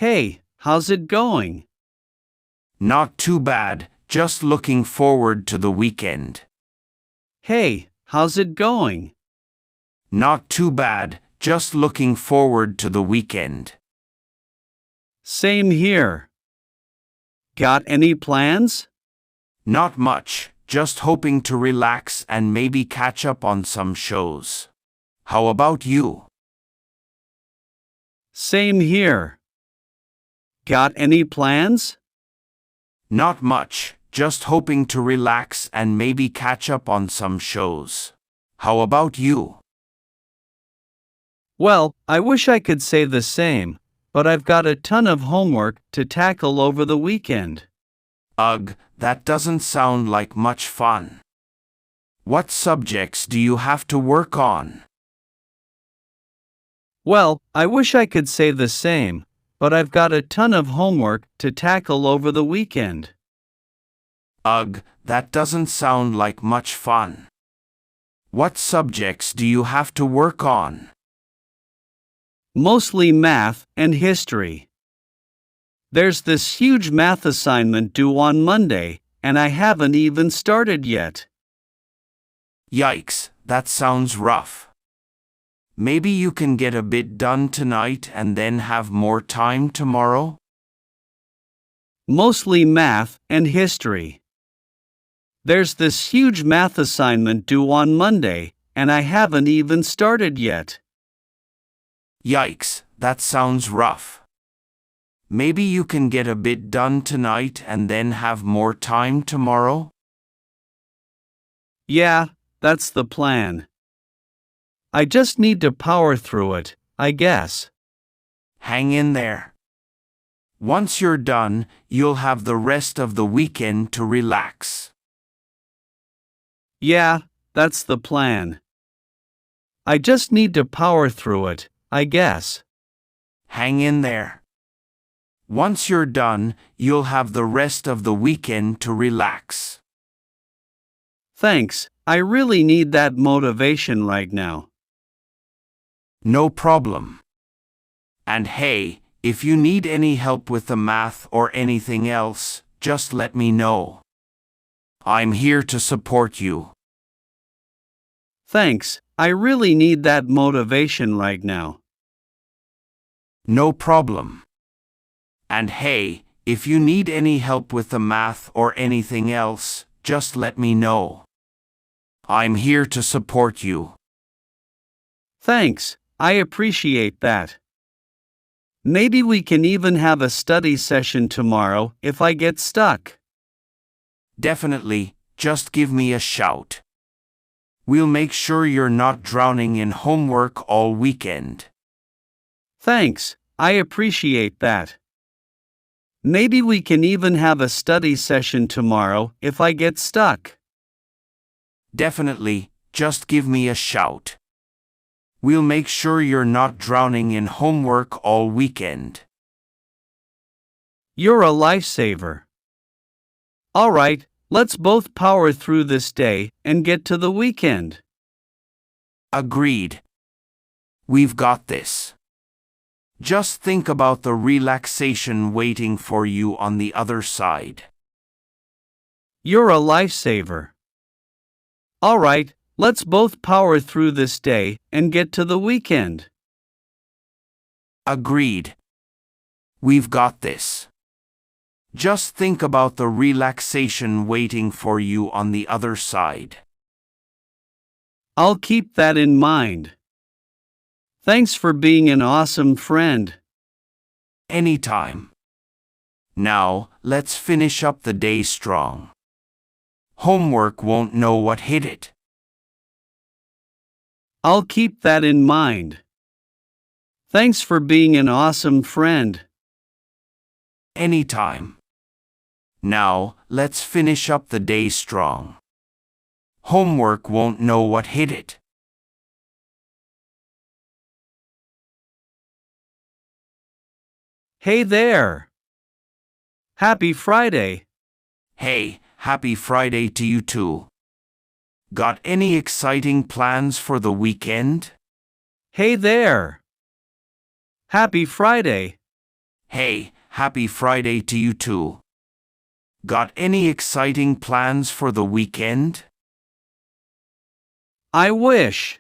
Hey, how's it going? Not too bad, just looking forward to the weekend. Hey, how's it going? Not too bad, just looking forward to the weekend. Same here. Got any plans? Not much, just hoping to relax and maybe catch up on some shows. How about you? Same here. Got any plans? Not much, just hoping to relax and maybe catch up on some shows. How about you? Well, I wish I could say the same, but I've got a ton of homework to tackle over the weekend. Ugh, that doesn't sound like much fun. What subjects do you have to work on? Well, I wish I could say the same, but I've got a ton of homework to tackle over the weekend. Ugh, that doesn't sound like much fun. What subjects do you have to work on? Mostly math and history. There's this huge math assignment due on Monday, and I haven't even started yet. Yikes, that sounds rough. Maybe you can get a bit done tonight and then have more time tomorrow? Mostly math and history. There's this huge math assignment due on Monday, and I haven't even started yet. Yikes, that sounds rough. Maybe you can get a bit done tonight and then have more time tomorrow? Yeah, that's the plan. I just need to power through it, I guess. Hang in there. Once you're done, you'll have the rest of the weekend to relax. Yeah, that's the plan. I just need to power through it, I guess. Hang in there. Once you're done, you'll have the rest of the weekend to relax. Thanks, I really need that motivation right now. No problem. And hey, if you need any help with the math or anything else, just let me know. I'm here to support you. Thanks, I really need that motivation right now. No problem. And hey, if you need any help with the math or anything else, just let me know. I'm here to support you. Thanks, I appreciate that. Maybe we can even have a study session tomorrow if I get stuck. Definitely, just give me a shout. We'll make sure you're not drowning in homework all weekend. Thanks, I appreciate that. Maybe we can even have a study session tomorrow if I get stuck. Definitely, just give me a shout. We'll make sure you're not drowning in homework all weekend. You're a lifesaver. All right, let's both power through this day and get to the weekend. Agreed. We've got this. Just think about the relaxation waiting for you on the other side. You're a lifesaver. All right, let's both power through this day and get to the weekend. Agreed. We've got this. Just think about the relaxation waiting for you on the other side. I'll keep that in mind. Thanks for being an awesome friend. Anytime. Now, let's finish up the day strong. Homework won't know what hit it. I'll keep that in mind. Thanks for being an awesome friend. Anytime. Now, let's finish up the day strong. Homework won't know what hit it. Hey there! Happy Friday! Hey, happy Friday to you too. Got any exciting plans for the weekend? Hey there! Happy Friday! Hey, happy Friday to you too. Got any exciting plans for the weekend? I wish.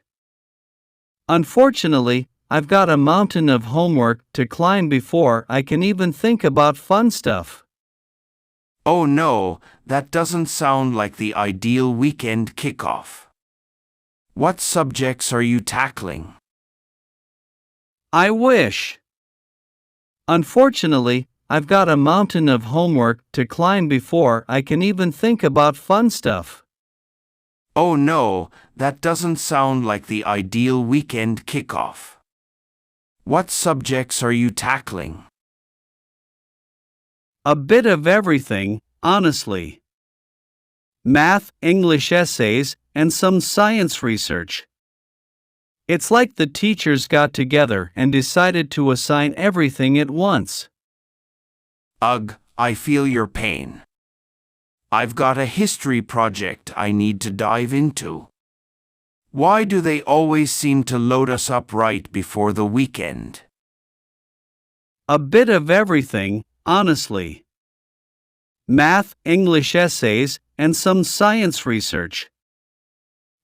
Unfortunately, I've got a mountain of homework to climb before I can even think about fun stuff. Oh no, that doesn't sound like the ideal weekend kickoff. What subjects are you tackling? I wish. Unfortunately, I've got a mountain of homework to climb before I can even think about fun stuff. Oh no, that doesn't sound like the ideal weekend kickoff. What subjects are you tackling? A bit of everything, honestly. Math, English essays, and some science research. It's like the teachers got together and decided to assign everything at once. Ugh, I feel your pain. I've got a history project I need to dive into. Why do they always seem to load us up right before the weekend? A bit of everything, honestly. Math, English essays, and some science research.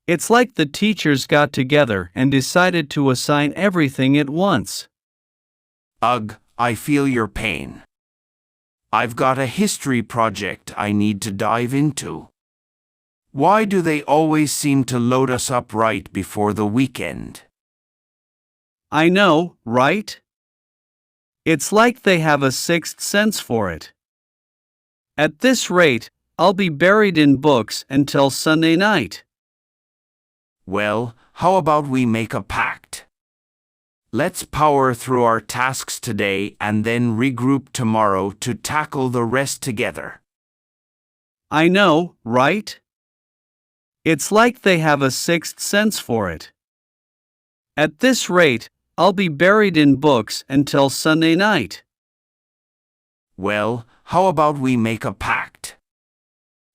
It's like the teachers got together and decided to assign everything at once. Ugh, I feel your pain. I've got a history project I need to dive into. Why do they always seem to load us up right before the weekend? I know, right? It's like they have a sixth sense for it. At this rate, I'll be buried in books until Sunday night. Well, how about we make a pact? Let's power through our tasks today and then regroup tomorrow to tackle the rest together. I know, right? It's like they have a sixth sense for it. At this rate, I'll be buried in books until Sunday night. Well, how about we make a pact?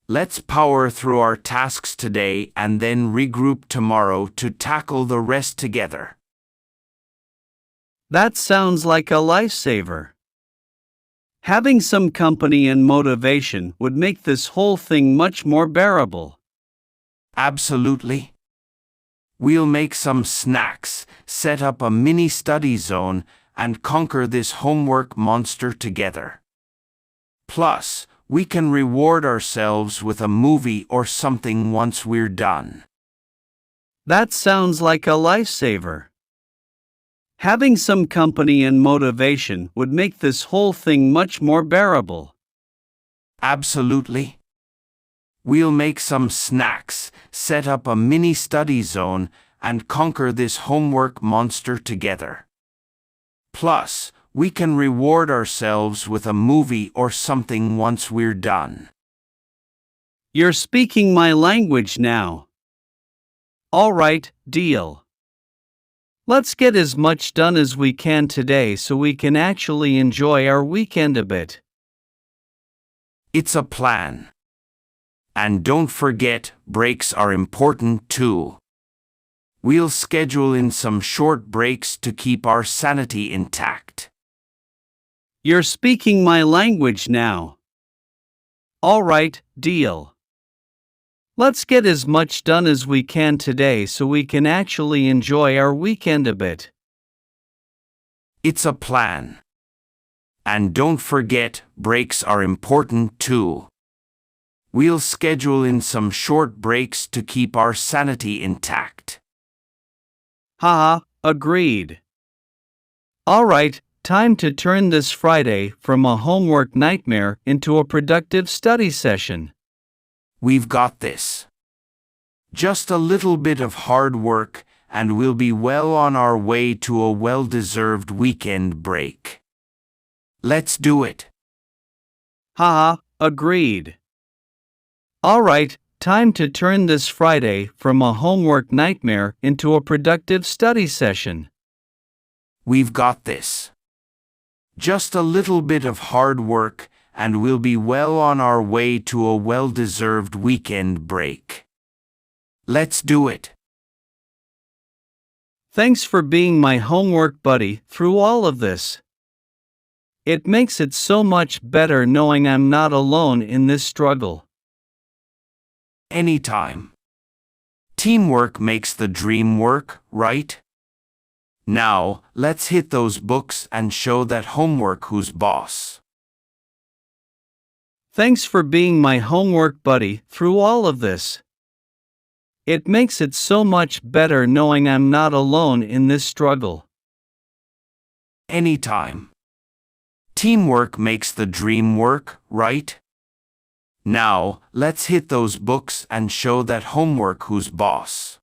Let's power through our tasks today and then regroup tomorrow to tackle the rest together. That sounds like a lifesaver. Having some company and motivation would make this whole thing much more bearable. Absolutely. We'll make some snacks, set up a mini study zone, and conquer this homework monster together. Plus, we can reward ourselves with a movie or something once we're done. That sounds like a lifesaver. Having some company and motivation would make this whole thing much more bearable. Absolutely. We'll make some snacks, set up a mini study zone, and conquer this homework monster together. Plus, we can reward ourselves with a movie or something once we're done. You're speaking my language now. All right, deal. Let's get as much done as we can today so we can actually enjoy our weekend a bit. It's a plan. And don't forget, breaks are important too. We'll schedule in some short breaks to keep our sanity intact. You're speaking my language now. All right, deal. Let's get as much done as we can today so we can actually enjoy our weekend a bit. It's a plan. And don't forget, breaks are important too. We'll schedule in some short breaks to keep our sanity intact. Haha, agreed. All right, time to turn this Friday from a homework nightmare into a productive study session. We've got this. Just a little bit of hard work, and we'll be well on our way to a well-deserved weekend break. Let's do it. Haha, agreed. All right, time to turn this Friday from a homework nightmare into a productive study session. We've got this. Just a little bit of hard work, and we'll be well on our way to a well-deserved weekend break. Let's do it. Thanks for being my homework buddy through all of this. It makes it so much better knowing I'm not alone in this struggle. Anytime. Teamwork makes the dream work, right? Now, let's hit those books and show that homework who's boss. Thanks for being my homework buddy through all of this. It makes it so much better knowing I'm not alone in this struggle. Anytime. Teamwork makes the dream work, right? Now, let's hit those books and show that homework who's boss.